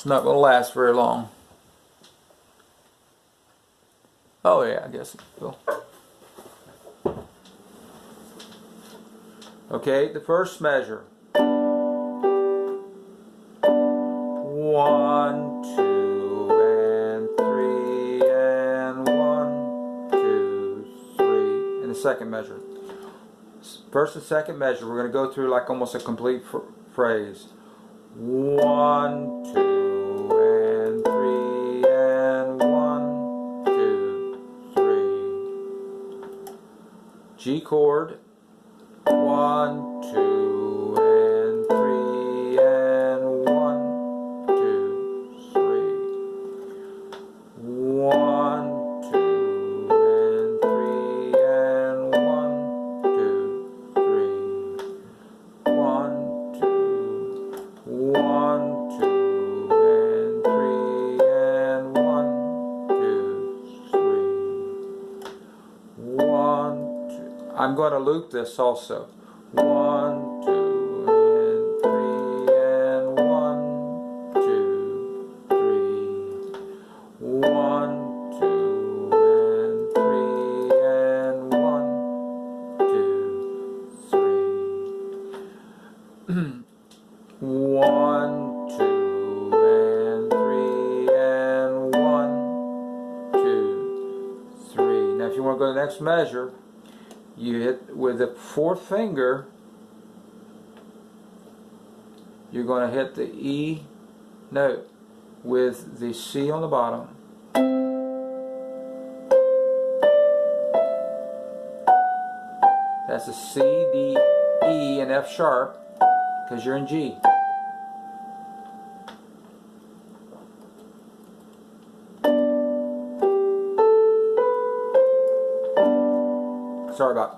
It's not going to last very long. Oh yeah, I guess it will. Okay, the first measure. 1, 2, and 3, and 1, 2, 3. And the second measure. First and second measure, we're going to go through like almost a complete phrase. 1, 2, and 3, and 1, 2, 3. G chord. 1, 2, and 3, and 1, 2, 3. 1, 2, and 3, and 1, 2, 3. 1, 2, 1, 2, and 3, and 1, 2, 3. 1, 2. I'm going to loop this also. 1, 2, and 3, and 1, 2, 3. 1, 2, and 3, and 1, 2, 3. 1, 2, and 3, and 1, 2, 3. Now if you want to go to the next measure, you hit with the fourth finger, you're going to hit the E note with the C on the bottom. That's a C, D, E, and F sharp because you're in G. Sorry about it.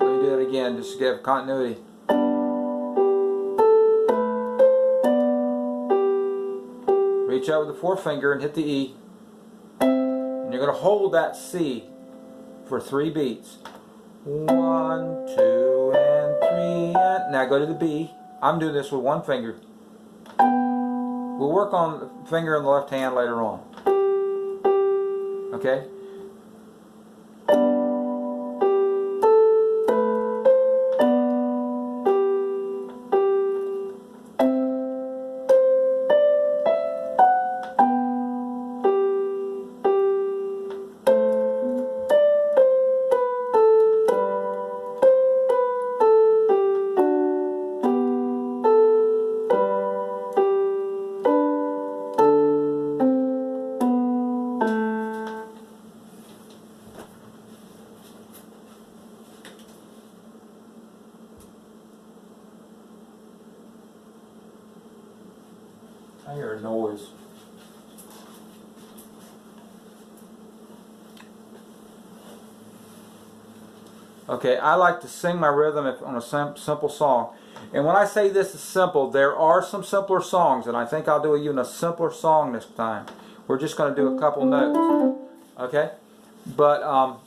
Let me do it again just to give continuity. Reach out with the forefinger and hit the E. And you're going to hold that C for 3 beats. 1, 2, and 3, and now go to the B. I'm doing this with one finger. We'll work on the finger in the left hand later on. Okay? I hear a noise. Okay, I like to sing my rhythm on a simple song. And when I say this is simple, there are some simpler songs, and I think I'll do even a simpler song this time. We're just going to do a couple notes. Okay? But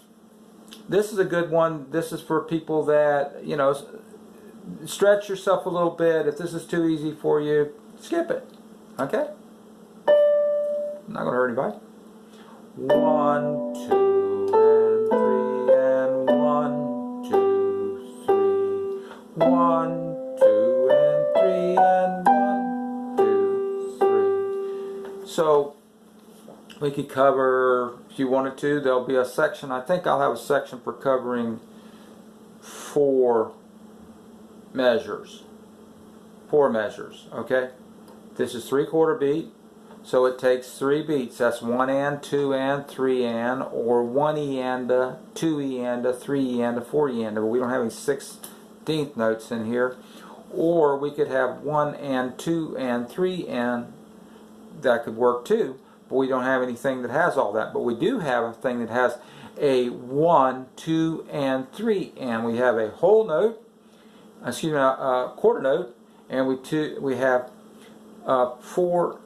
this is a good one. This is for people that, you know, stretch yourself a little bit. If this is too easy for you, skip it. Okay? Not going to hurt anybody. 1, 2, and 3, and 1, 2, 3. 1, 2, and 3, and 1, 2, 3. So we could cover, if you wanted to, there'll be a section. I think I'll have a section for covering 4 measures. 4 measures, okay? This is 3/4 beat, so it takes 3 beats. That's 1 and, 2 and, 3 and, or 1 E and, 2 E and, 3 E and, 4 E and. But we don't have any 16th notes in here. Or we could have 1 and, 2 and, 3 and. That could work too. But we don't have anything that has all that. But we do have a thing that has a 1, 2, and 3 and. We have a whole note, excuse me, a quarter note, and we have 4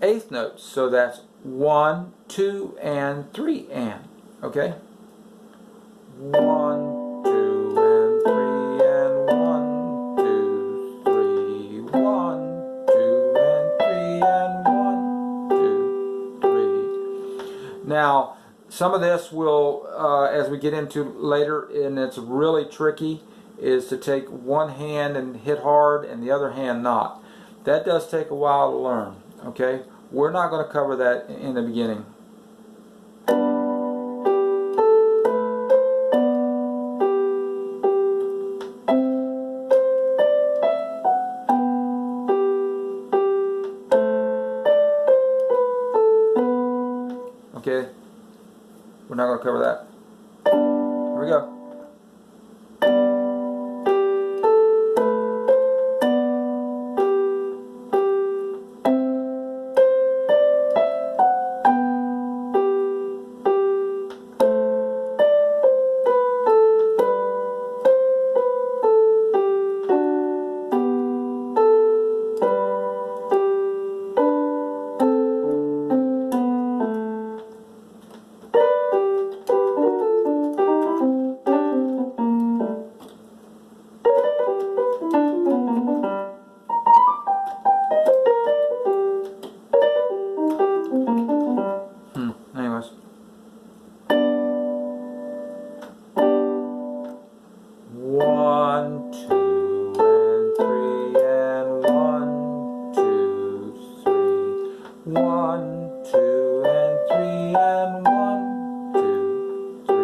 eighth notes, so that's 1, 2, and 3 and. Okay? 1, 2, and 3 and 1, some of this will, as we get into later, and it's really tricky, is to take one hand and hit hard and the other hand not. That does take a while to learn, okay? We're not going to cover that in the beginning. Okay? We're not going to cover that. Here we go. Anyways. 1, 2, and 3, and 1, 2, 3. 1, 2, and 3, and 1, 2, 3.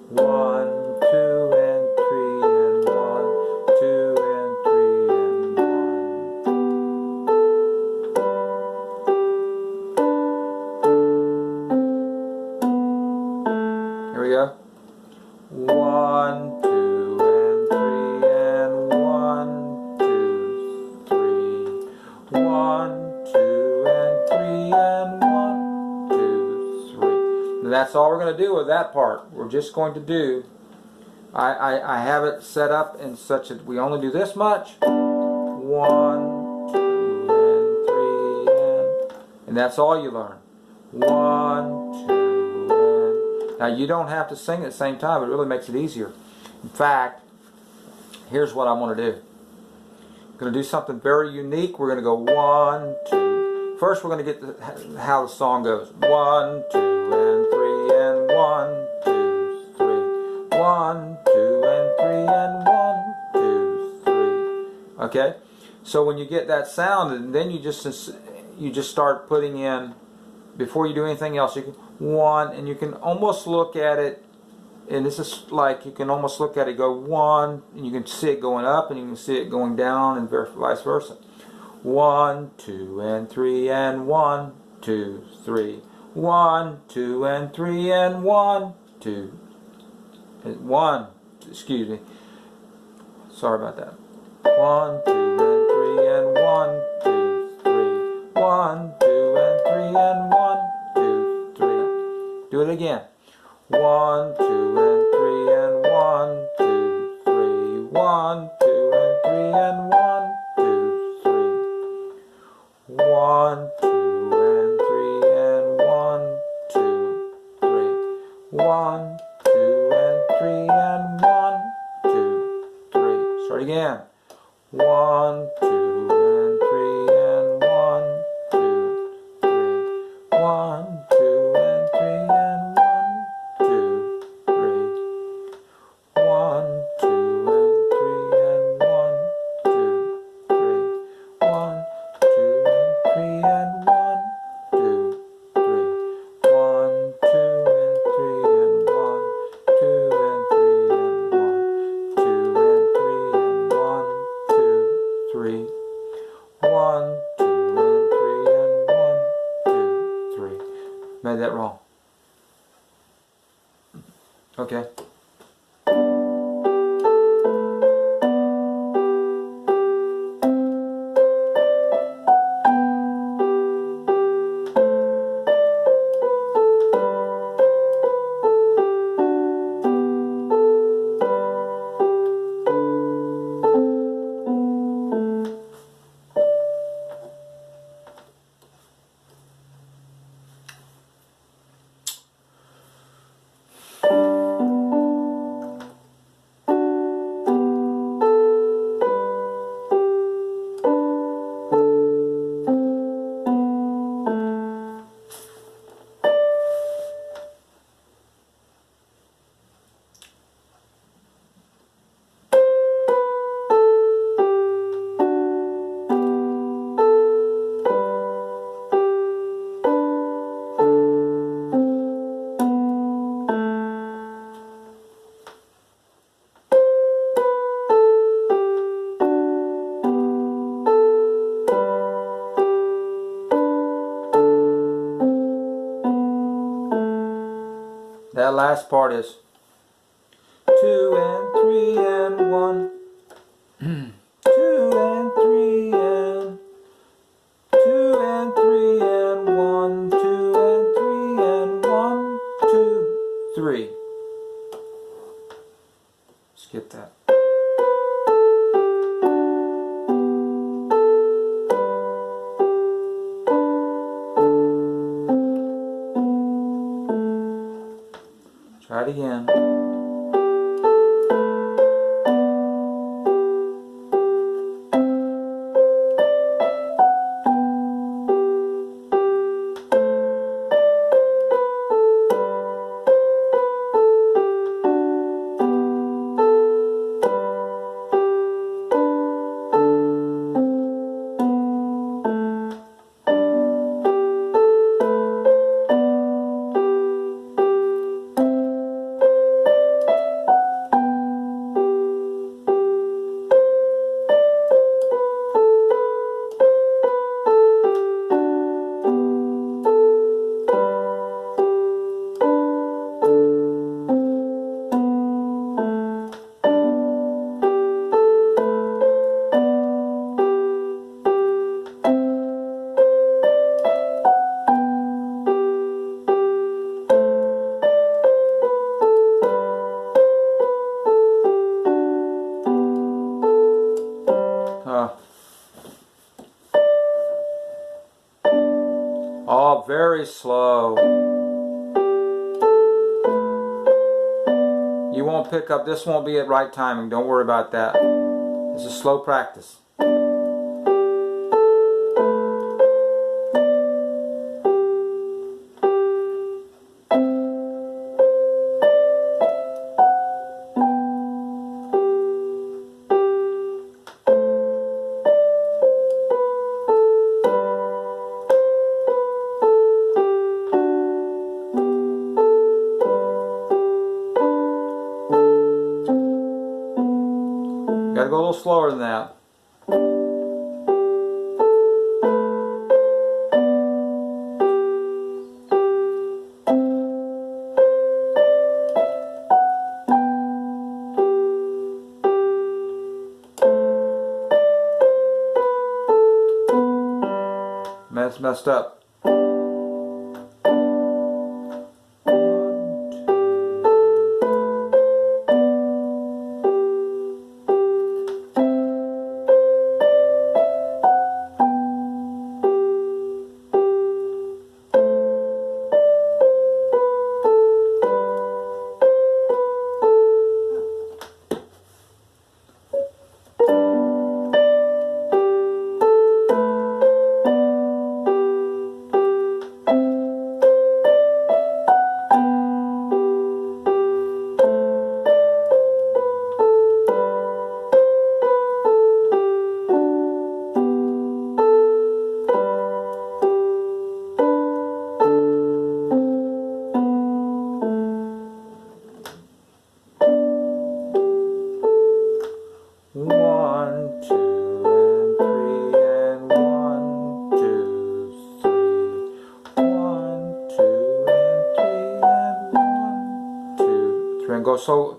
1, 2, and 3, and 1, 2, and 3, and 1. Here we go. 1, 2, and 3, and 1, 2, 3. 1, 2, and 3, and 1, 2, 3. And that's all we're going to do with that part. We're just going to do, I have it set up in such that we only do this much. 1, 2, and 3, and that's all you learn. 1, 2. Now you don't have to sing at the same time, it really makes it easier. In fact, here's what I want to do. I'm going to do something very unique. We're going to go 1, 2. First we're going to get how the song goes. 1, 2, and 3, and 1, 2, 3. 1, 2, and 3, and 1, 2, 3. Okay? So when you get that sound, and then you just start putting in, before you do anything else, you can 1, and you can almost look at it, and this is like, you can almost look at it, go 1, and you can see it going up, and you can see it going down, and vice versa. 1, 2, and 3, and 1, 2, 3. 1, 2, and 3, and 1, 2. 1, excuse me. Sorry about that. 1, 2, and 3, and 1, 2, 3. 1, 2, and 3, and 1, 2, 3. Do it again. 1, 2, and 3, and 1, 2, 3. 1, 2, and 3, and 1, 2, 3. 1, 2, and 3, and 1, 2, 3. 1, 2, and 3, and 1, 2, 3. Start again. 1, 2, and 3, and 1, 2, 3. 1, 2, and 3, and 1, 2, 3. 1, 2, and 3, and 1, 2, 3. 1, 2, and 3, and 1, 2, 3. 1, 2, and 3, and 1, 2, and 3, and 1, 2, and 3, and 1, 2, 3. 1, 2, and 3, and 1, 2, 3. Made that wrong. Okay. That last part is 2 and 3 and 1. 2 and 3 and 2 and 3 and 1. 2 and 3 and 1, 2, 3. Skip that. Try it again. Oh, very slow. You won't pick up, this won't be at right timing, don't worry about that. This is slow practice. Gotta go a little slower than that. Messed up.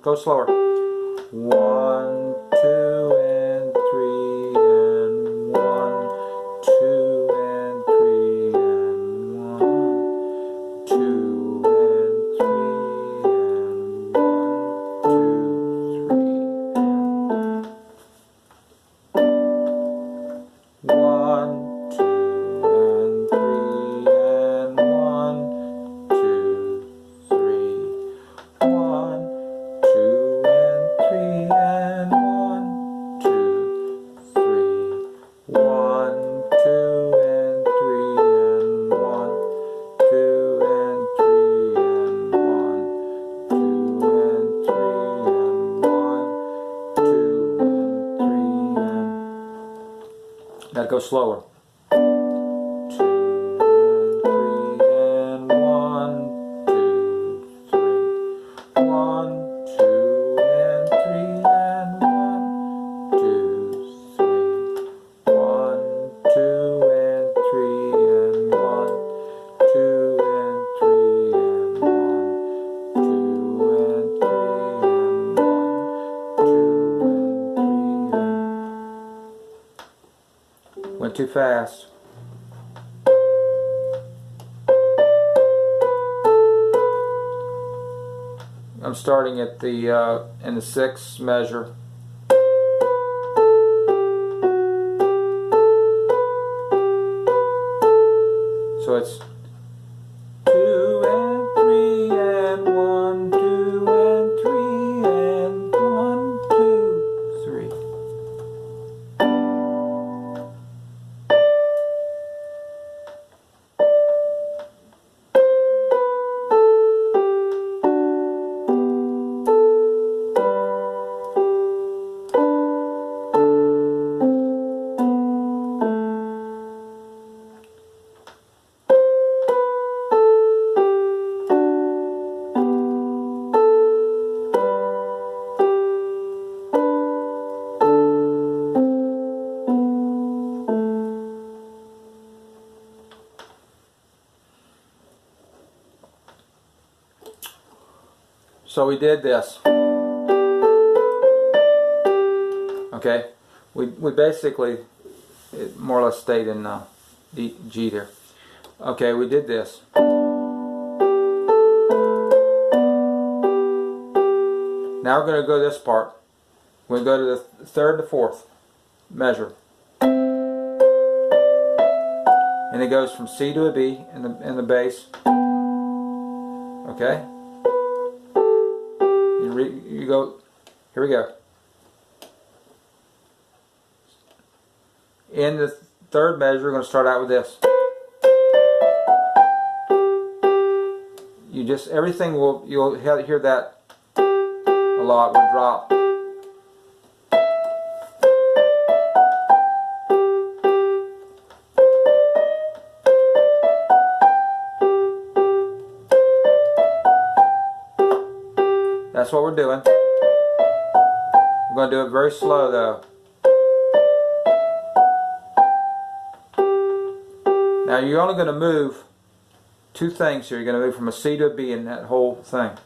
Go slower. 1, 2, and 3, and 1, 2, and 3, and 1, 2, and 3, and 1, 2, 3, and 1, 2, and 3, and 1, 2, 3, 1. 2 and 3 and 1, 2, 3. 1, 2 and 3 and 1, 2 and 3 and 1, 2 and 3 and 1, 2 and 3 and. Gotta go slower. 2 and 3 and 1, 2, 3. 1. 2 and 3 and 1, 2, 3. 1, 2 and 3 and 1, 2 and 3 and 1, 2 too fast. I'm starting at the in the 6th measure. So it's 2 and 3 and 1, 2 and 3 and 1, 2, 3. So we did this. Okay, we basically more or less stayed in D, G there. Okay, we did this. Now we're going to go to this part. We're going to go to the 3rd and the 4th measure, and it goes from C to a B in the bass. Okay. You go, here we go. In the 3rd measure, we're going to start out with this. You just, everything will, you'll hear that a lot, will drop. That's what we're doing. We're going to do it very slow though. Now you're only going to move 2 things here. You're going to move from a C to a B in that whole thing.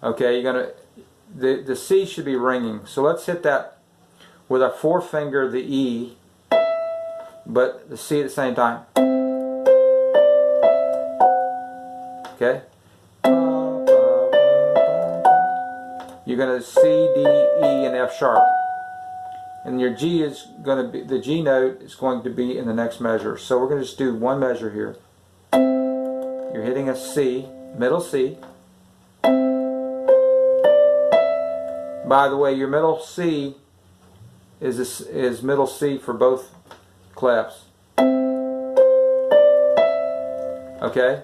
Okay, you're going to, the C should be ringing. So let's hit that with our forefinger, the E, but the C at the same time. Okay? You're going to C, D, E, and F sharp. And your G is going to be, the G note is going to be in the next measure. So we're going to just do one measure here. You're hitting a C, middle C. By the way, your middle C is middle C for both clefs. Okay?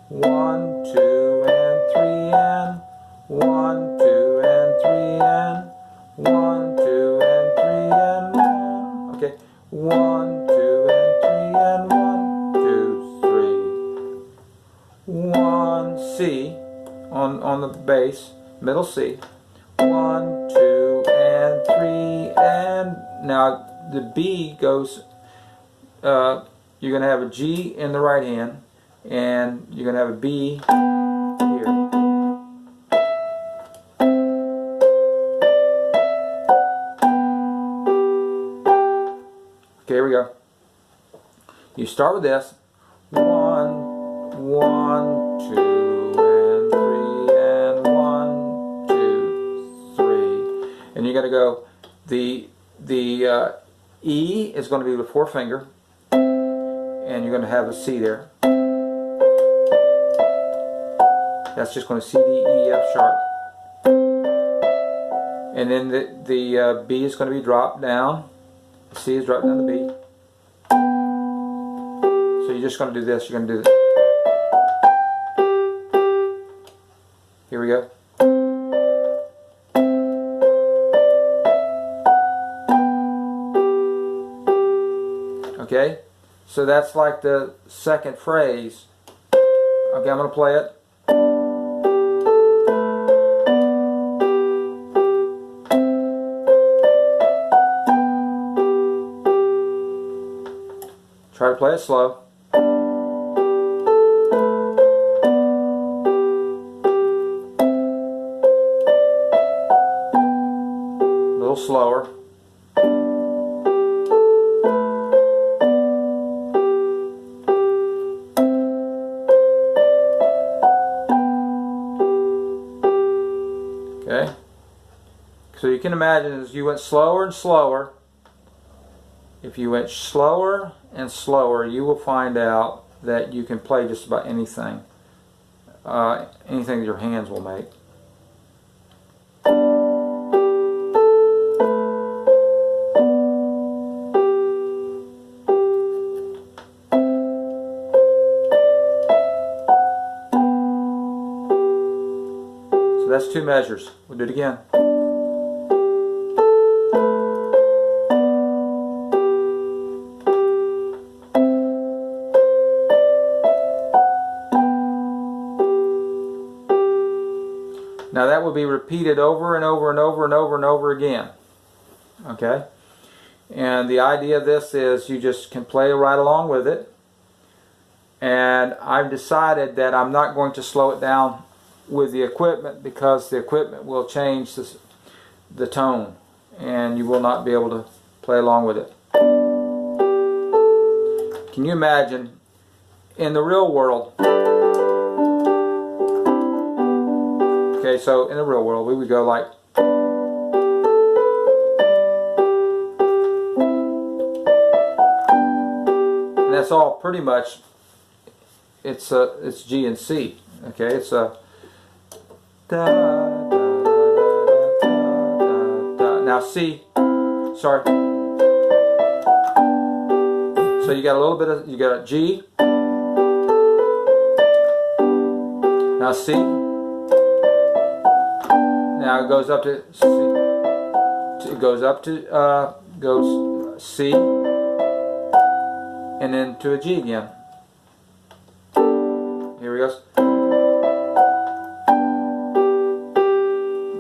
1, 2, and 3 and 1, 2, and 3 and 1, 2, and 3 and 1. Okay, 1, 2, and 3 and 1, 2, 3. 1 C on the bass, middle C. 1, 2, and 3 and now the B goes. You're going to have a G in the right hand, and you're going to have a B here. Okay, here we go. You start with this. 1, 1, 2, and 3, and 1, 2, 3. And you're going to go, the E is going to be the forefinger, and you're going to have a C there. That's just going to C, D, E, F sharp. And then the B is going to be dropped down. The C is dropped down the B. So you're just going to do this. You're going to do this. Here we go. Okay? So that's like the second phrase. Okay, I'm going to play it. Try to play it slow. A little slower. So you can imagine as you went slower and slower, if you went slower and slower, you will find out that you can play just about anything. Anything that your hands will make. So that's 2 measures. We'll do it again. Now that will be repeated over and over and over and over and over again. Okay? And the idea of this is you just can play right along with it. And I've decided that I'm not going to slow it down with the equipment because the equipment will change the tone and you will not be able to play along with it. Can you imagine in the real world? Okay, so in the real world we would go like, and that's all pretty much. It's G and C. Okay, it's a da, da, da, da, da. Now C, sorry. So you got a little bit of, you got a G. Now C. Now it goes up to C. It goes up to goes C, and then to a G again. Here he goes.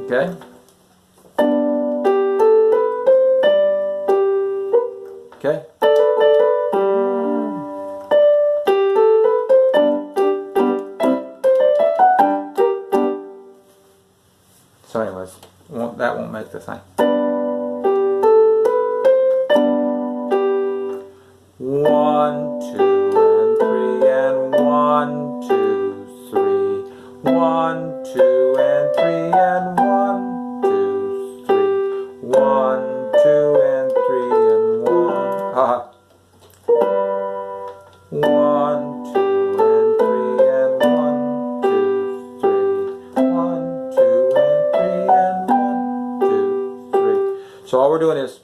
Okay. Okay. So anyways, that won't make the thing. 1, 2, and 3, and 1, 2, 3. 1, 2, and 3, and 1, 2, 3. 1, 2, and 3, and 1. 1, 2, and 3, and 1, 2, 3. 1, 2, and 3, and 1, 2, 3. So all we're doing is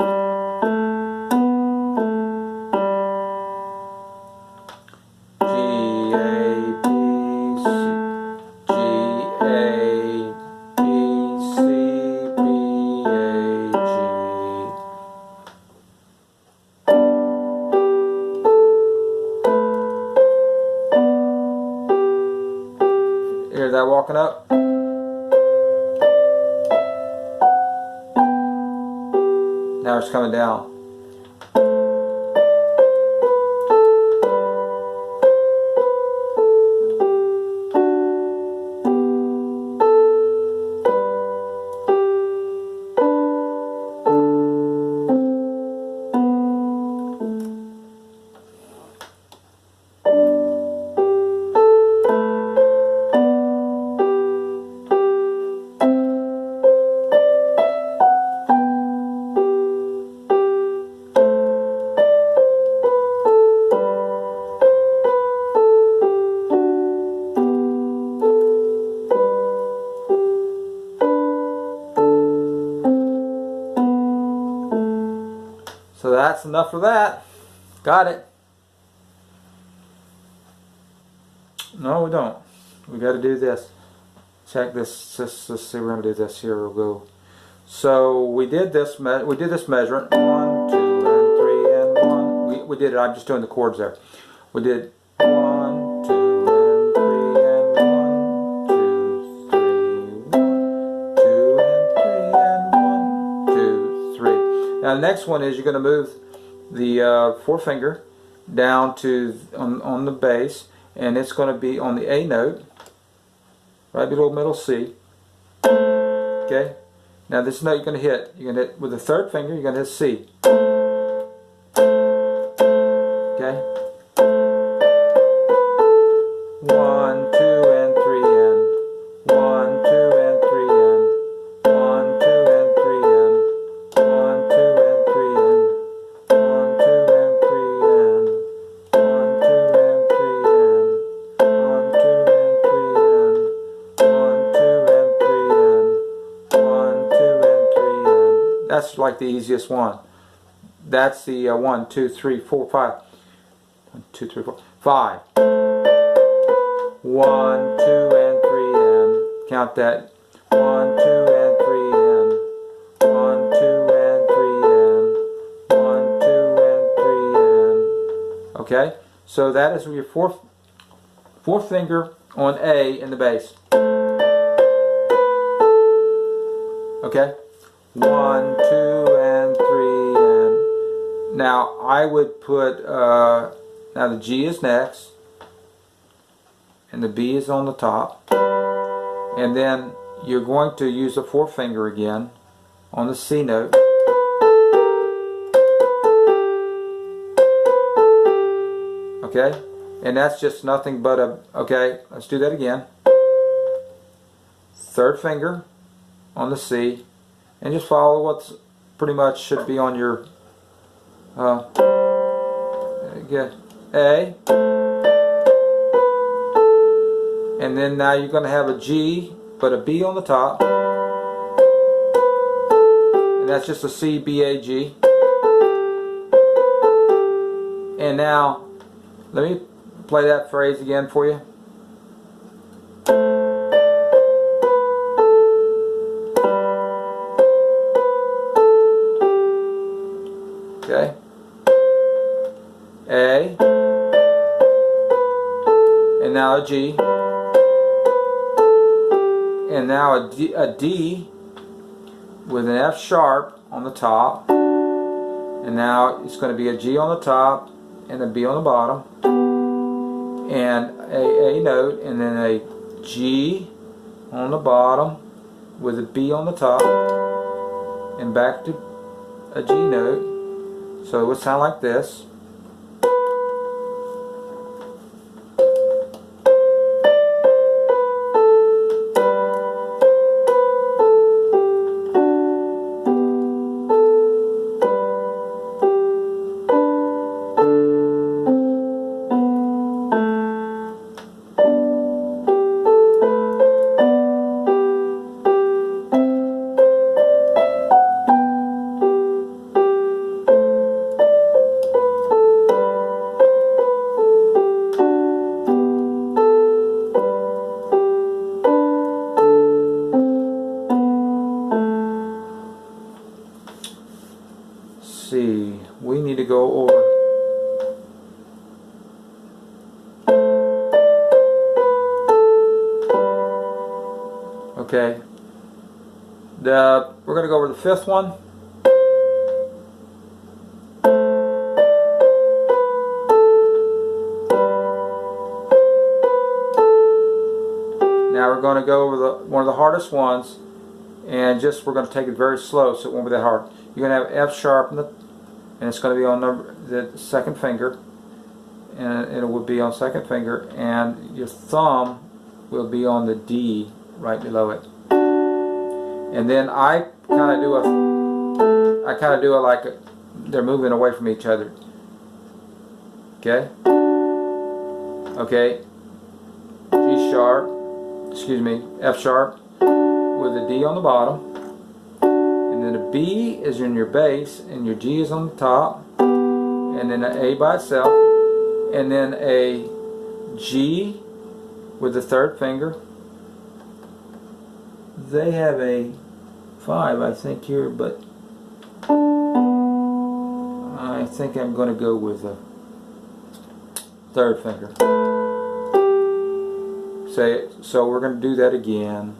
hear that walking up? Now it's coming down. So that's enough for that. Got it. No, we don't. We got to do this. Check this. Let's see. We're going to do this here. We'll go. So we did this. We did this measurement. 1, 2, and 3, and 1. We did it. I'm just doing the chords there. We did 1, 2, and 3, and 1, 2, 3. 1, 2, and 3, and 1, 2, 3. Now the next one is you're going to move the forefinger down to on the bass, and it's going to be on the A note, right below middle C. Okay. Now this note you're going to hit. You're going to hit with the third finger. You're going to hit C. Okay. 1, 2, and 3 and 1, 2, and 3 and 1, 2, and 3 and that's like the easiest one. That's the 1, 2, 3, 4, 5. 1, 2, 3, 4, 5. 1, 2, and 3, and count that. 1, 2, and 3, and 1, 2, and 3, and 1, 2, and 3, and. Okay, so that is your fourth finger on A in the bass. Okay, 1, 2, and 3, and now I would put now the G is next, and the B is on the top, and then you're going to use the fourth finger again on the C note. Okay, and that's just nothing but a, okay, let's do that again. Third finger on the C, and just follow what's pretty much should be on your A, and then now you're going to have a G but a B on the top, and that's just a C, B, A, G. And now let me play that phrase again for you. Okay, A, and now a G, and now a D with an F sharp on the top, and now it's going to be a G on the top and a B on the bottom, and a note, and then a G on the bottom with a B on the top, and back to a G note. So it would sound like this. See, we need to go over okay, we're going to go over the fifth one. Now we're going to go over one of the hardest ones, and just we're going to take it very slow so it won't be that hard. You're going to have F sharp and it's going to be on the second finger, and it will be on second finger, and your thumb will be on the D right below it. And then I kind of do a like they're moving away from each other. Okay. Okay. G sharp, excuse me, F sharp with a D on the bottom. And then a B is in your bass, and your G is on the top, and then an A by itself, and then a G with the third finger. They have a 5, I think, here, but I think I'm going to go with the third finger. So we're going to do that again.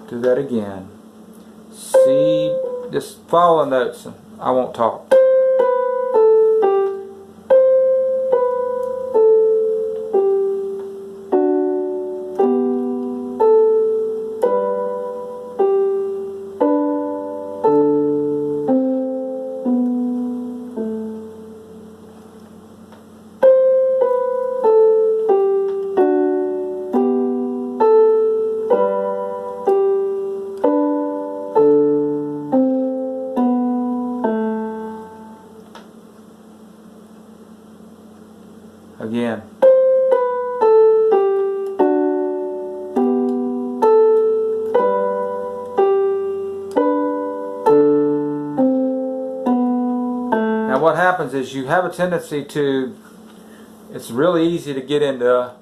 Do that again. C, just follow the notes. I won't talk. what happens is you have a tendency to, it's really easy to get into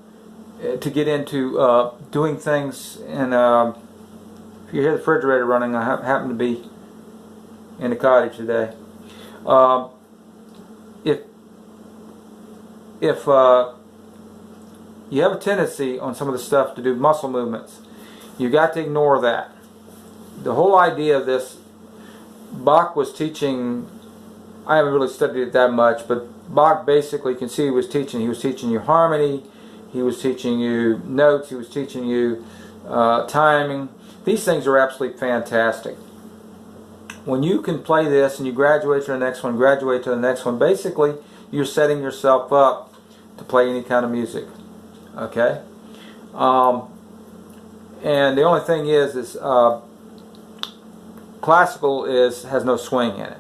doing things. And if you hear the refrigerator running, I happen to be in the cottage today. If you have a tendency on some of the stuff to do muscle movements, you got to ignore that. The whole idea of this, Bach was teaching, I haven't really studied it that much, but Bach basically, you can see he was teaching you harmony, he was teaching you notes, he was teaching you timing. These things are absolutely fantastic. When you can play this and you graduate to the next one, basically you're setting yourself up to play any kind of music. Okay? And the only thing is classical has no swing in it.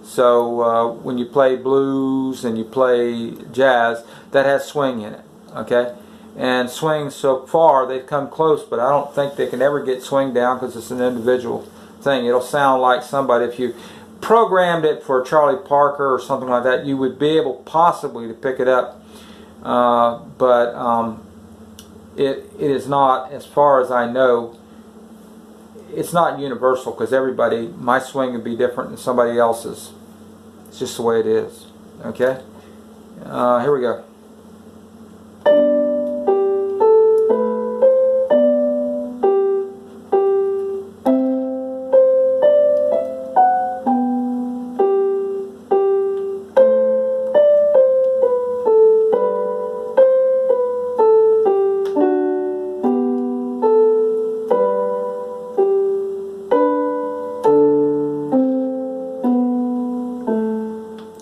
So when you play blues and you play jazz, that has swing in it. Okay? And swing, so far they've come close, but I don't think they can ever get swing down because it's an individual thing. It'll sound like somebody, if you programmed it for Charlie Parker or something like that, you would be able possibly to pick it up. But it is not, as far as I know, it's not universal, because my swing would be different than somebody else's. It's just the way it is. Okay? Here we go.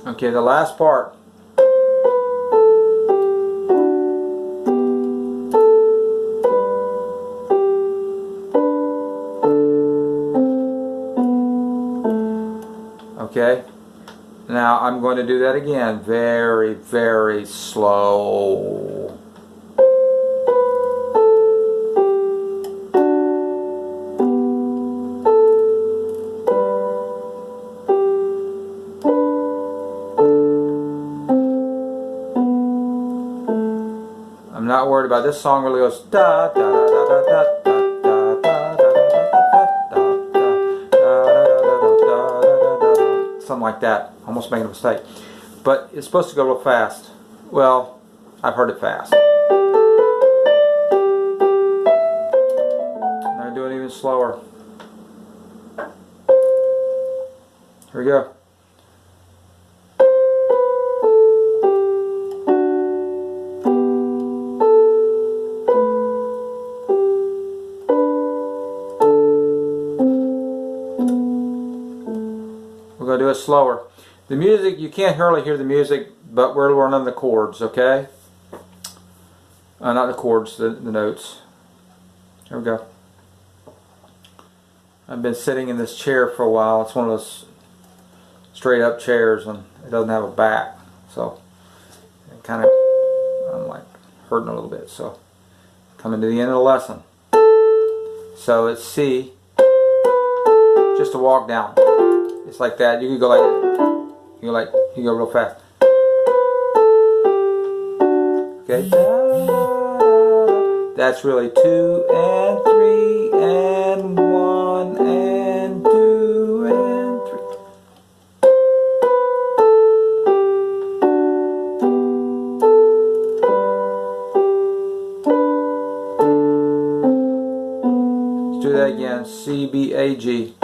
Okay, the last part. Okay, now I'm going to do that again, very, very slow. I'm not worried about this song. Really goes da da da da da da da da da, something like that. Almost making a mistake, but it's supposed to go real fast. Well, I've heard it fast. I'm gonna do it even slower. Here we go. We're going to do it slower. The music, you can't hardly hear the music, but we're learning the chords, okay? Not the chords, the notes. Here we go. I've been sitting in this chair for a while. It's one of those straight up chairs, and it doesn't have a back. So, it kind of, I'm like hurting a little bit. So, coming to the end of the lesson. So, it's C, just a walk down. It's like that. You can go like, you go real fast. Okay. That's really 2 and 3 and 1 and 2 and 3. Let's do that again. C, B, A, G.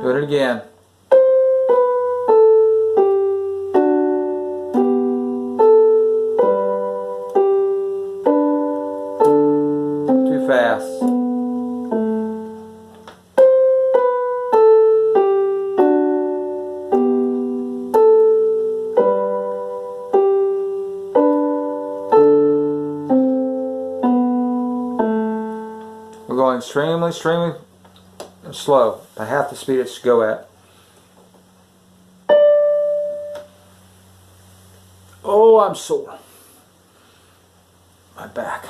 Do it again. Too fast. We're going extremely slow, by half the speed it should go at. Oh, I'm sore. My back.